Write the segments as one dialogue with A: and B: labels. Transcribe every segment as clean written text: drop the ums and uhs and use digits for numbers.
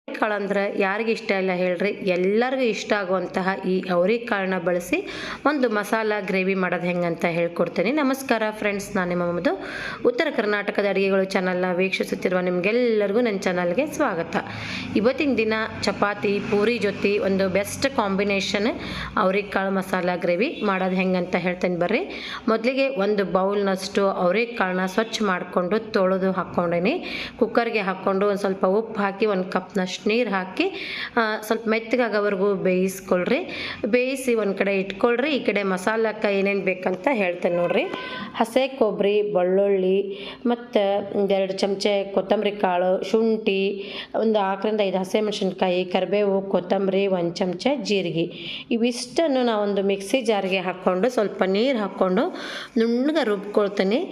A: ಕಾಳು ಅಂದ್ರೆ ಯಾರಿಗೆ ಇಷ್ಟ ಇಲ್ಲ ಹೇಳ್ರಿ, ಎಲ್ಲರಿಗೂ ಇಷ್ಟ ಆಗುವಂತಹ ಈ ಅವರೆಕಾಳನ್ನ ಬಳಸಿ ಒಂದು ಮಸಾಲ ಗ್ರೇವಿ ಮಾಡೋದು ಹೆಂಗಂತ ಹೇಳ್ಕೊಡ್ತೀನಿ. ನಮಸ್ಕಾರ ಫ್ರೆಂಡ್ಸ್, ನಾನು ನಿಮ್ಮ ಮಮದು. ಉತ್ತರ ಕರ್ನಾಟಕದ ಅಡುಗೆಗಳು ಚಾನಲ್ನ ವೀಕ್ಷಿಸುತ್ತಿರುವ ನಿಮಗೆಲ್ಲರಿಗೂ ನನ್ನ ಚಾನಲ್ಗೆ ಸ್ವಾಗತ. ಇವತ್ತಿನ ದಿನ ಚಪಾತಿ ಪೂರಿ ಜೊತೆ ಒಂದು ಬೆಸ್ಟ್ ಕಾಂಬಿನೇಷನ್ ಅವರೆಕಾಳು ಮಸಾಲ ಗ್ರೇವಿ ಮಾಡೋದು ಹೆಂಗಂತ ಹೇಳ್ತೀನಿ ಬರ್ರಿ. ಮೊದಲಿಗೆ ಒಂದು ಬೌಲ್ನಷ್ಟು ಅವರೆಕಾಳನ್ನ ಸ್ವಚ್ಛ ಮಾಡಿಕೊಂಡು ತೊಳೆದು ಹಾಕ್ಕೊಂಡೇನಿ. ಕುಕ್ಕರ್ಗೆ ಹಾಕ್ಕೊಂಡು ಒಂದು ಸ್ವಲ್ಪ ಉಪ್ಪು ಹಾಕಿ ಒಂದು ಕಪ್ನಷ್ಟು ನೀರು ಹಾಕಿ ಸ್ವಲ್ಪ ಮೆತ್ತಗಾಗೋವರೆಗೂ ಬೇಯಿಸ್ಕೊಳ್ರಿ. ಬೇಯಿಸಿ ಒಂದು ಕಡೆ ಇಟ್ಕೊಳ್ರಿ. ಈ ಕಡೆ ಮಸಾಲಕ್ಕೆ ಏನೇನು ಬೇಕಂತ ಹೇಳ್ತೇನೆ ನೋಡ್ರಿ. ಹಸೆ ಕೊಬ್ಬರಿ, ಬೆಳ್ಳುಳ್ಳಿ, ಮತ್ತು 2 ಚಮಚೆ ಕೊತ್ತಂಬರಿ ಕಾಳು, ಶುಂಠಿ, ಒಂದು 4-5 ಹಸಿಮೆಣಸಿನ್ಕಾಯಿ, ಕರಿಬೇವು, ಕೊತ್ತಂಬರಿ, 1 ಚಮಚ ಜೀರಿಗೆ, ಇವಿಷ್ಟನ್ನು ನಾವೊಂದು ಮಿಕ್ಸಿ ಜಾರ್ಗೆ ಹಾಕ್ಕೊಂಡು ಸ್ವಲ್ಪ ನೀರು ಹಾಕ್ಕೊಂಡು ನುಣ್ಣಗೆ ರುಬ್ಕೊಳ್ತೀನಿ.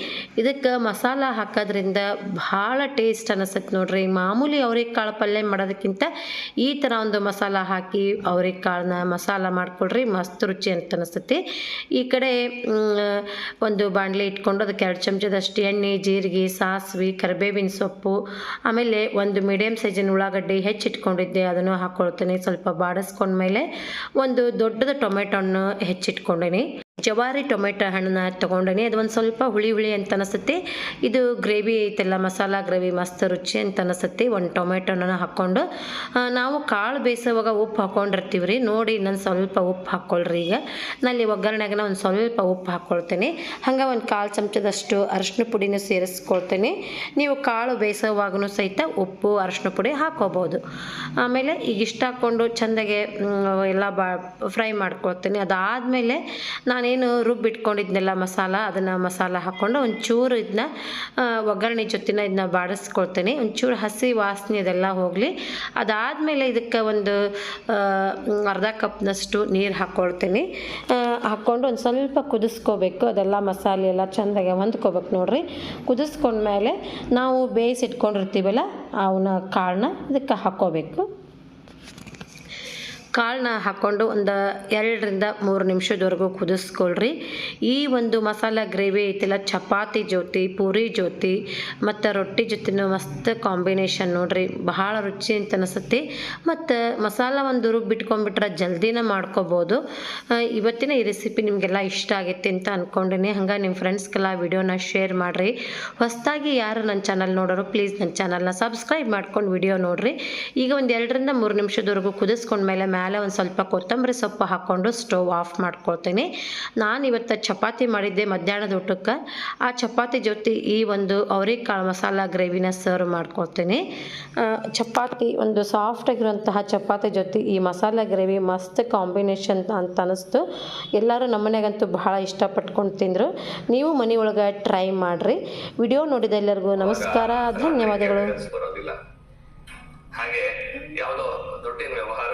A: ಇದಕ್ಕೆ ಮಸಾಲ ಹಾಕೋದ್ರಿಂದ ಭಾಳ ಟೇಸ್ಟ್ ಅನಿಸುತ್ತೆ ನೋಡ್ರಿ. ಮಾಮೂಲಿ ಅವರೆಕಾಳು ಪಲ್ಯ ಮಾಡೋದಕ್ಕಿಂತ ಈ ಥರ ಒಂದು ಮಸಾಲ ಹಾಕಿ ಅವರೆಕಾಳನ್ನ ಮಸಾಲ ಮಾಡ್ಕೊಳ್ರಿ, ಮಸ್ತ್ ರುಚಿ ಅಂತ ಅನಿಸ್ತೈತಿ. ಈ ಕಡೆ ಒಂದು ಬಾಣಲೆ ಇಟ್ಕೊಂಡು ಅದಕ್ಕೆ 2 ಚಮಚದಷ್ಟು ಎಣ್ಣೆ, ಜೀರಿಗೆ, ಸಾಸಿವೆ, ಕರಿಬೇವಿನ ಸೊಪ್ಪು, ಆಮೇಲೆ ಒಂದು ಮೀಡಿಯಮ್ ಸೈಜಿನ ಉಳ್ಳಾಗಡ್ಡಿ ಹೆಚ್ಚಿಟ್ಕೊಂಡಿದ್ದೆ ಅದನ್ನು ಹಾಕ್ಕೊಳ್ತೀನಿ. ಸ್ವಲ್ಪ ಬಾಡಿಸ್ಕೊಂಡ್ಮೇಲೆ ಒಂದು ದೊಡ್ಡದ ಟೊಮೆಟೊನ್ನು ಹೆಚ್ಚಿಟ್ಕೊಂಡೀನಿ. ಜವಾರಿ ಟೊಮೆಟೊ ಹಣ್ಣನ್ನ ತೊಗೊಂಡೇನಿ. ಅದು ಒಂದು ಸ್ವಲ್ಪ ಹುಳಿ ಅಂತ ಅನಿಸುತ್ತೆ. ಇದು ಗ್ರೇವಿ ಐತೆಲ್ಲ, ಮಸಾಲ ಗ್ರೇವಿ ಮಸ್ತ್ ರುಚಿ ಅಂತ ಅನಿಸುತ್ತೆ. ಒಂದು ಟೊಮೆಟೊನ ಹಾಕ್ಕೊಂಡು ನಾವು ಕಾಳು ಬೇಯಿಸುವಾಗ ಉಪ್ಪು ಹಾಕ್ಕೊಂಡಿರ್ತೀವಿ ರೀ, ನೋಡಿ ಇನ್ನೊಂದು ಸ್ವಲ್ಪ ಉಪ್ಪು ಹಾಕ್ಕೊಳ್ರಿ. ಈಗ ನಲ್ಲಿ ಒಗ್ಗರಣೆಗೆ ಒಂದು ಸ್ವಲ್ಪ ಉಪ್ಪು ಹಾಕ್ಕೊಳ್ತೀನಿ. ಹಂಗೆ ಒಂದು 1/4 ಚಮಚದಷ್ಟು ಅರಿಶಿನ ಪುಡಿನೂ ಸೇರಿಸ್ಕೊಳ್ತೀನಿ. ನೀವು ಕಾಳು ಬೇಯಿಸೋವಾಗೂ ಸಹಿತ ಉಪ್ಪು ಅರಿಶಿನ ಪುಡಿ ಹಾಕ್ಕೋಬೋದು. ಆಮೇಲೆ ಈಗ ಇಷ್ಟ ಹಾಕ್ಕೊಂಡು ಚೆಂದಾಗೆ ಎಲ್ಲ ಫ್ರೈ ಮಾಡ್ಕೊಳ್ತೀನಿ. ಅದಾದಮೇಲೆ ನಾನೇನು ರುಬ್ಬಿಟ್ಕೊಂಡಿದ್ನೆಲ್ಲ ಮಸಾಲ, ಅದನ್ನು ಮಸಾಲ ಹಾಕ್ಕೊಂಡು ಒಂಚೂರು ಇದನ್ನ ಒಗ್ಗರಣೆ ಜೊತೆನ ಇದನ್ನ ಬಾಡಿಸ್ಕೊಳ್ತೀನಿ. ಒಂಚೂರು ಹಸಿ ವಾಸನೆ ಇದೆಲ್ಲ ಹೋಗಲಿ. ಅದಾದಮೇಲೆ ಇದಕ್ಕೆ ಒಂದು ಅರ್ಧ ಕಪ್ನಷ್ಟು ನೀರು ಹಾಕ್ಕೊಳ್ತೀನಿ. ಹಾಕ್ಕೊಂಡು ಒಂದು ಸ್ವಲ್ಪ ಕುದಿಸ್ಕೋಬೇಕು. ಅದೆಲ್ಲ ಮಸಾಲೆ ಎಲ್ಲ ಚೆಂದಾಗಿ ಹೊಂದ್ಕೋಬೇಕು ನೋಡ್ರಿ. ಕುದಿಸ್ಕೊಂಡ್ಮೇಲೆ ನಾವು ಬೇಯಿಸಿಟ್ಕೊಂಡಿರ್ತೀವಲ್ಲ ಅವನ್ನ ಕಾಳನ್ನ ಇದಕ್ಕೆ ಹಾಕ್ಕೋಬೇಕು. ಕಾಳನ್ನ ಹಾಕ್ಕೊಂಡು ಒಂದು 2-3 ನಿಮಿಷದವರೆಗೂ ಕುದಿಸ್ಕೊಳ್ರಿ. ಈ ಒಂದು ಮಸಾಲ ಗ್ರೇವಿ ಐತಿಲ್ಲ, ಚಪಾತಿ ಜೊತೆ, ಪೂರಿ ಜೊತೆ ಮತ್ತು ರೊಟ್ಟಿ ಜೊತೆನೂ ಮಸ್ತ್ ಕಾಂಬಿನೇಷನ್ ನೋಡ್ರಿ. ಬಹಳ ರುಚಿ ಅಂತ ಅನಿಸುತ್ತೆ. ಮತ್ತು ಮಸಾಲ ಒಂದು ರುಬ್ಬಿಟ್ಕೊಂಡ್ಬಿಟ್ರೆ ಜಲ್ದಿನ ಮಾಡ್ಕೋಬೋದು. ಇವತ್ತಿನ ಈ ರೆಸಿಪಿ ನಿಮಗೆಲ್ಲ ಇಷ್ಟ ಆಗೈತೆ ಅಂತ ಅಂದ್ಕೊಂಡಿನಿ. ಹಂಗೆ ನಿಮ್ಮ ಫ್ರೆಂಡ್ಸ್ಗೆಲ್ಲ ವಿಡಿಯೋನ ಶೇರ್ ಮಾಡಿರಿ. ಹೊಸದಾಗಿ ಯಾರು ನನ್ನ ಚಾನಲ್ ನೋಡೋರು ಪ್ಲೀಸ್ ನನ್ನ ಚಾನಲ್ನ ಸಬ್ಸ್ಕ್ರೈಬ್ ಮಾಡ್ಕೊಂಡು ವಿಡಿಯೋ ನೋಡಿರಿ. ಈಗ ಒಂದು 2-3 ನಿಮಿಷದವರೆಗೂ ಕುದಿಸ್ಕೊಂಡ್ಮೇಲೆ ಮೇಲೆ ಒಂದು ಸ್ವಲ್ಪ ಕೊತ್ತಂಬರಿ ಸೊಪ್ಪು ಹಾಕ್ಕೊಂಡು ಸ್ಟವ್ ಆಫ್ ಮಾಡ್ಕೊಳ್ತೀನಿ. ನಾನು ಇವತ್ತು ಚಪಾತಿ ಮಾಡಿದ್ದೆ ಮಧ್ಯಾಹ್ನದ ಊಟಕ್ಕೆ. ಆ ಚಪಾತಿ ಜೊತೆ ಈ ಒಂದು ಅವರೆಕಾಳು ಮಸಾಲ ಗ್ರೇವಿನ ಸರ್ವ್ ಮಾಡ್ಕೊಳ್ತೀನಿ. ಚಪಾತಿ ಒಂದು ಸಾಫ್ಟ್ ಆಗಿರುವಂತಹ ಚಪಾತಿ ಜೊತೆ ಈ ಮಸಾಲ ಗ್ರೇವಿ ಮಸ್ತ್ ಕಾಂಬಿನೇಷನ್ ಅಂತ ಅನಿಸ್ತು. ಎಲ್ಲರೂ ನಮ್ಮ ಮನೆಗಂತೂ ಬಹಳ ಇಷ್ಟಪಟ್ಕೊಂಡು ತಿಂದರು. ನೀವು ಮನೆಯೊಳಗೆ ಟ್ರೈ ಮಾಡಿರಿ. ವಿಡಿಯೋ ನೋಡಿದ ಎಲ್ಲರಿಗೂ ನಮಸ್ಕಾರ, ಧನ್ಯವಾದಗಳು.
B: ಹಾಗೆ ಯಾವುದೋ ದುಡ್ಡಿನ ವ್ಯವಹಾರ